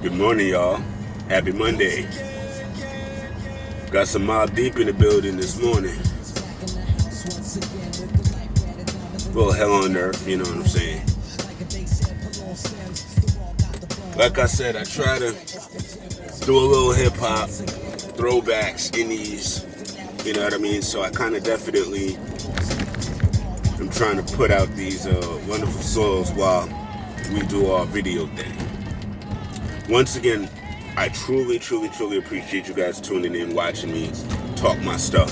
Good morning, y'all. Happy Monday. Got some Mob Deep in the building this morning. A little hell on earth, you know what I'm saying? Like I said, I try to do a little hip hop, throwbacks in these, you know what I mean? So I kind of definitely am trying to put out these wonderful songs while we do our video thing. Once again, I truly appreciate you guys tuning in, watching me talk my stuff.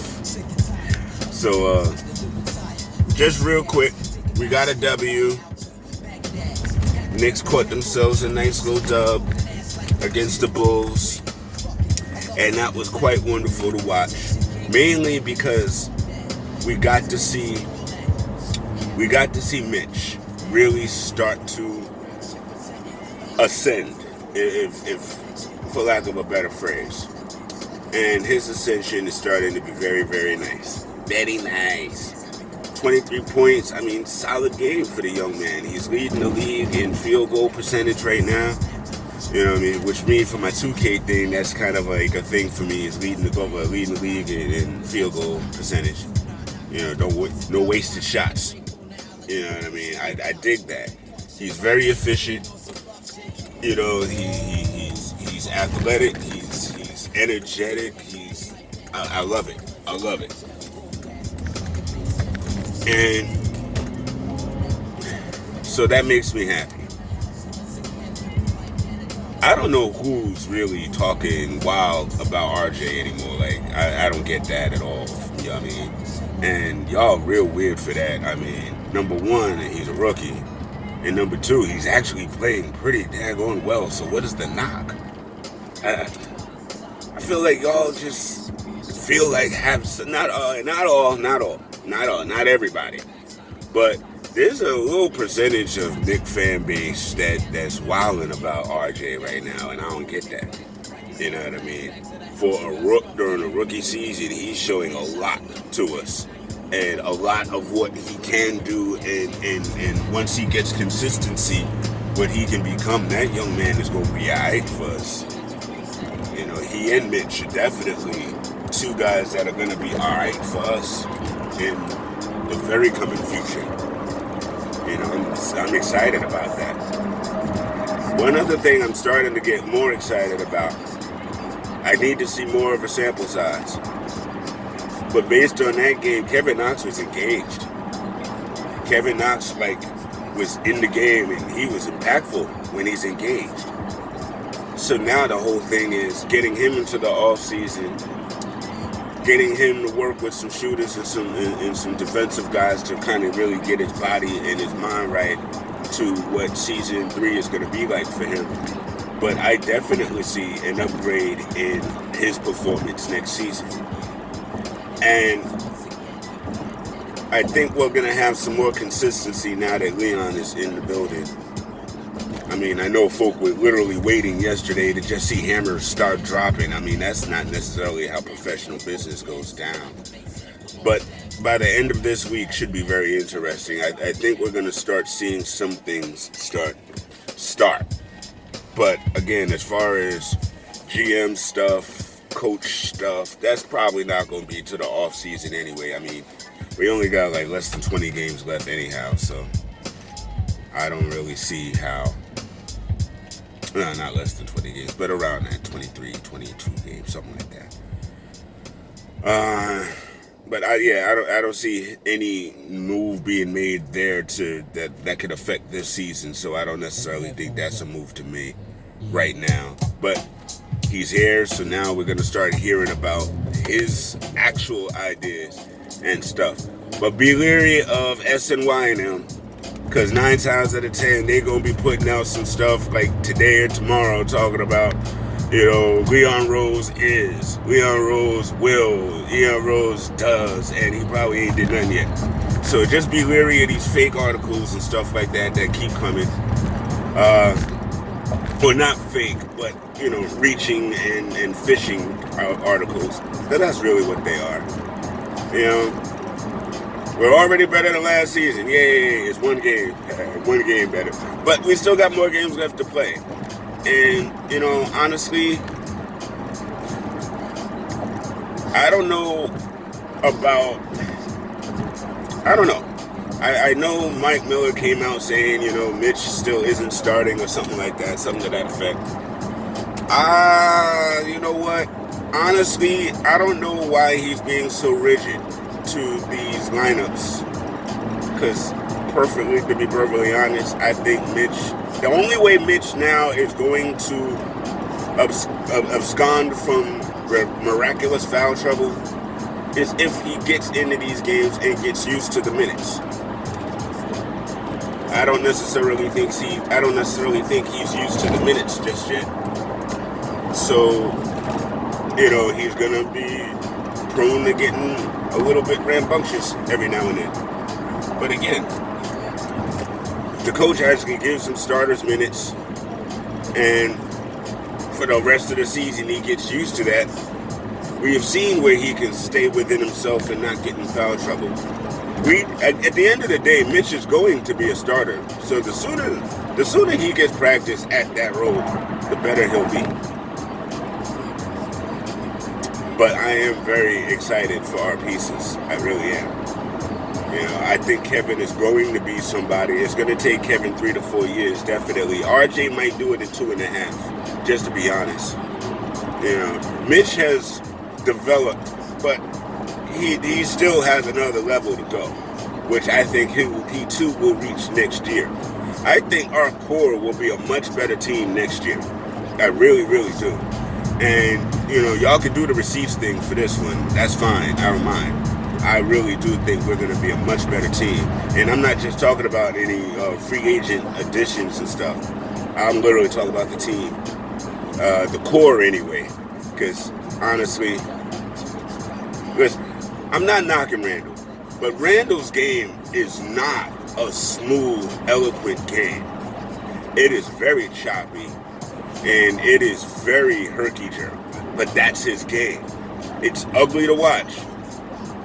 So, just real quick, we got a W. Knicks caught themselves a nice little dub against the Bulls, and that was quite wonderful to watch. Mainly because we got to see Mitch really start to ascend, if for lack of a better phrase. And his ascension is starting to be very nice. Very nice. 23 points. I mean, solid game for the young man. He's leading the league in field goal percentage right now. You know what I mean? Which means for my 2K thing, that's kind of like a thing for me, is leading the league in field goal percentage. You know, no wasted shots. You know what I mean? I dig that. He's very efficient. You know, he's athletic. He's energetic. I love it. I love it. And so that makes me happy. I don't know who's really talking wild about RJ anymore. Like, I don't get that at all. You know what I mean? And y'all real weird for that. I mean, number one, he's a rookie. And number two, he's actually playing pretty daggone well. So what is the knock? I feel like y'all just feel like not everybody, but there's a little percentage of Knicks fan base that's wilding about RJ right now, and I don't get that. You know what I mean? For a rook during a rookie season, he's showing a lot to us, and a lot of what he can do, and once he gets consistency, what he can become, that young man is going to be alright for us. You know, he and Mitch are definitely two guys that are going to be alright for us in the very coming future. You know, I'm excited about that. One other thing I'm starting to get more excited about, I need to see more of a sample size. But based on that game, Kevin Knox was engaged. Kevin Knox, was in the game, and he was impactful when he's engaged. So now the whole thing is getting him into the offseason, getting him to work with some shooters and some defensive guys to kind of really get his body and his mind right to what season 3 is going to be like for him. But I definitely see an upgrade in his performance next season. And I think we're going to have some more consistency now that Leon is in the building. I mean, I know folk were literally waiting yesterday to just see hammers start dropping. I mean, that's not necessarily how professional business goes down. But by the end of this week should be very interesting. I think we're going to start seeing some things start. But again, as far as GM stuff, coach stuff, that's probably not going to be to the off season anyway. I mean, we only got less than 20 games left anyhow, so I don't really see how. No, not less than 20 games, but around that 23, 22 games, something like that. But I don't see any move being made there that could affect this season. So I don't necessarily think that's a move to me right now. But he's here, so now we're gonna start hearing about his actual ideas and stuff. But be leery of SNY and them, because 9 times out of 10 they're gonna be putting out some stuff like today or tomorrow talking about, Leon Rose is, Leon Rose will, Leon Rose does, and he probably ain't did nothing yet. So just be leery of these fake articles and stuff like that keep coming. Well, not fake, but, reaching and fishing articles. That's really what they are. We're already better than last season. Yay, it's one game. One game better. But we still got more games left to play. And, honestly, I don't know about, I don't know. I know Mike Miller came out saying, Mitch still isn't starting or something like that, something to that effect. You know what? Honestly, I don't know why he's being so rigid to these lineups. Because to be perfectly honest, I think the only way Mitch now is going to abscond from miraculous foul trouble is if he gets into these games and gets used to the minutes. I don't necessarily think he's used to the minutes just yet. So, he's gonna be prone to getting a little bit rambunctious every now and then. But again, the coach actually gives him starters minutes, and for the rest of the season he gets used to that. We have seen where he can stay within himself and not get in foul trouble. At the end of the day, Mitch is going to be a starter. So the sooner he gets practice at that role, the better he'll be. But I am very excited for our pieces. I really am. I think Kevin is going to be somebody. It's going to take Kevin 3 to 4 years, definitely. RJ might do it in 2.5, just to be honest. Mitch has developed, but he still has another level to go, which I think he too will reach next year. I think our core will be a much better team next year. I really, really do. And, y'all can do the receipts thing for this one. That's fine. I don't mind. I really do think we're going to be a much better team. And I'm not just talking about any free agent additions and stuff. I'm literally talking about the team. The core anyway. Because, honestly, listen, I'm not knocking Randall. But Randall's game is not a smooth, eloquent game. It is very choppy. And it is very herky-jerky. But that's his game. It's ugly to watch.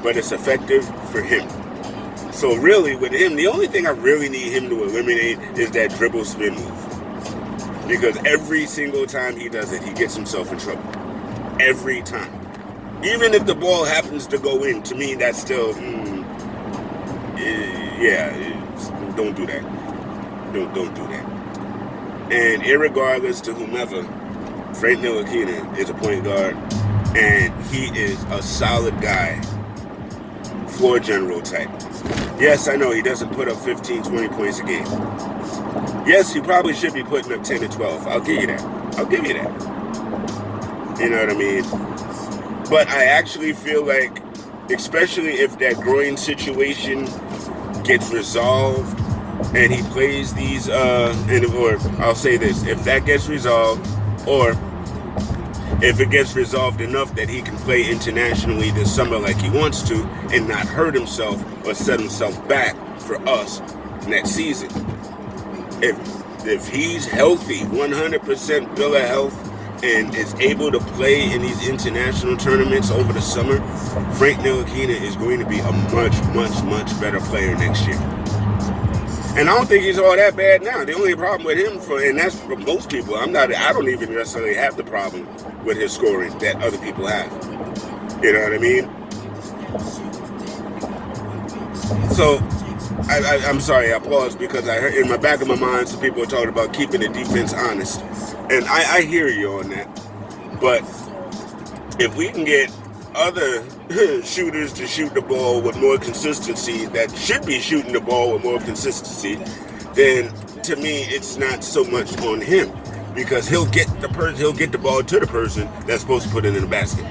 But it's effective for him. So really, with him, the only thing I really need him to eliminate is that dribble spin move. Because every single time he does it, he gets himself in trouble. Every time. Even if the ball happens to go in, to me, that's still, don't do that. Don't do that. And irregardless to whomever, Frank Ntilikina is a point guard, and he is a solid guy. Floor general type. Yes, I know he doesn't put up 15, 20 points a game. Yes, he probably should be putting up 10 to 12. I'll give you that. You know what I mean? But I actually feel like, especially if that groin situation gets resolved and he plays these, or I'll say this, if that gets resolved, or if it gets resolved enough that he can play internationally this summer like he wants to and not hurt himself or set himself back for us next season. If he's healthy, 100% bill of health, and is able to play in these international tournaments over the summer, Frank Ntilikina is going to be a much, much, much better player next year. And I don't think he's all that bad now. The only problem with him, and that's for most people, I don't even necessarily have the problem with his scoring that other people have. You know what I mean? So, I'm sorry, I paused because I heard in my back of my mind some people were talking about keeping the defense honest. And I hear you on that. But if we can get other shooters to shoot the ball with more consistency that should be shooting the ball with more consistency, then to me it's not so much on him, because he'll get the ball to the person that's supposed to put it in the basket,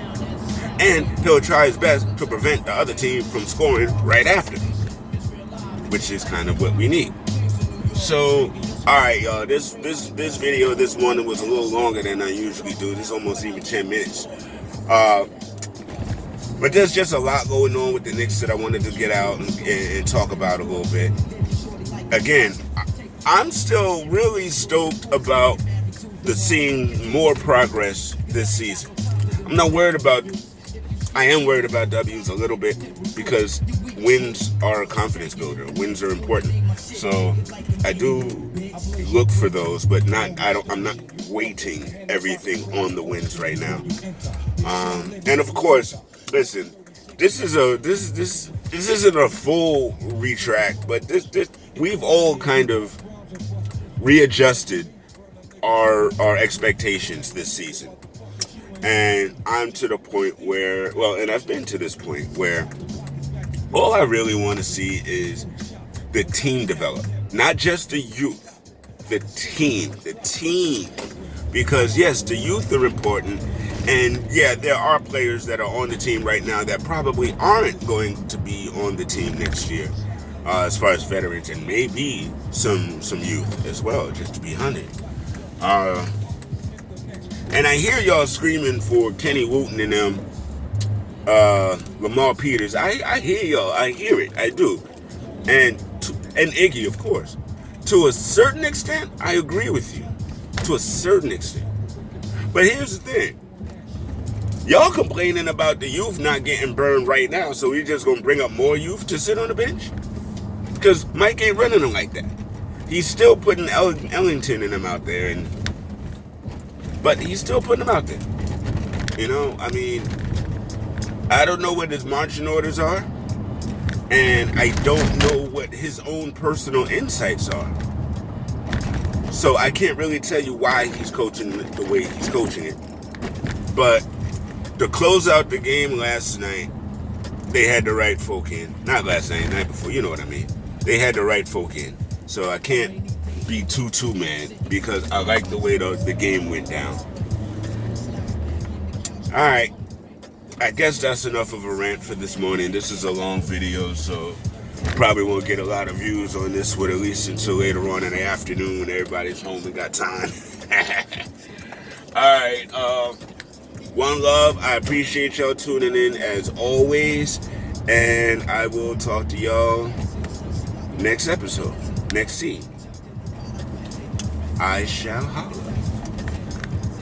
and he'll try his best to prevent the other team from scoring right after, which is kind of what we need. So, all right, y'all. This video this morning was a little longer than I usually do. This is almost even 10 minutes. But there's just a lot going on with the Knicks that I wanted to get out and talk about a little bit. Again, I'm still really stoked about seeing more progress this season. I am worried about W's a little bit, because wins are a confidence builder. Wins are important. So I do look for those, but I'm not weighting everything on the wins right now. And of course, listen, this isn't a full retract, but this we've all kind of readjusted our expectations this season. And I'm to the point where, and I've been to this point where all I really want to see is the team develop. Not just the youth, the team. Because yes, the youth are important. And yeah, there are players that are on the team right now that probably aren't going to be on the team next year. As far as veterans, and maybe some youth as well, just to be hunted. And I hear y'all screaming for Kenny Wooten and them, Lamar Peters. I hear y'all. I hear it. I do. And Iggy, of course. To a certain extent, I agree with you. To a certain extent. But here's the thing. Y'all complaining about the youth not getting burned right now, so we just gonna bring up more youth to sit on the bench? Because Mike ain't running them like that. He's still putting Ellington and them out there, but he's still putting them out there. You know, I mean, I don't know what his marching orders are, and I don't know what his own personal insights are. So I can't really tell you why he's coaching the way he's coaching it. But to close out the game last night, they had the right folk in. Not last night, the night before, you know what I mean. They had the right folk in. So I can't be too mad because I like the way the game went down. Alright. I guess that's enough of a rant for this morning. This is a long video, so probably won't get a lot of views on this one, at least until later on in the afternoon when everybody's home and got time. Alright, one love. I appreciate y'all tuning in as always. And I will talk to y'all next episode, next scene. I shall holler.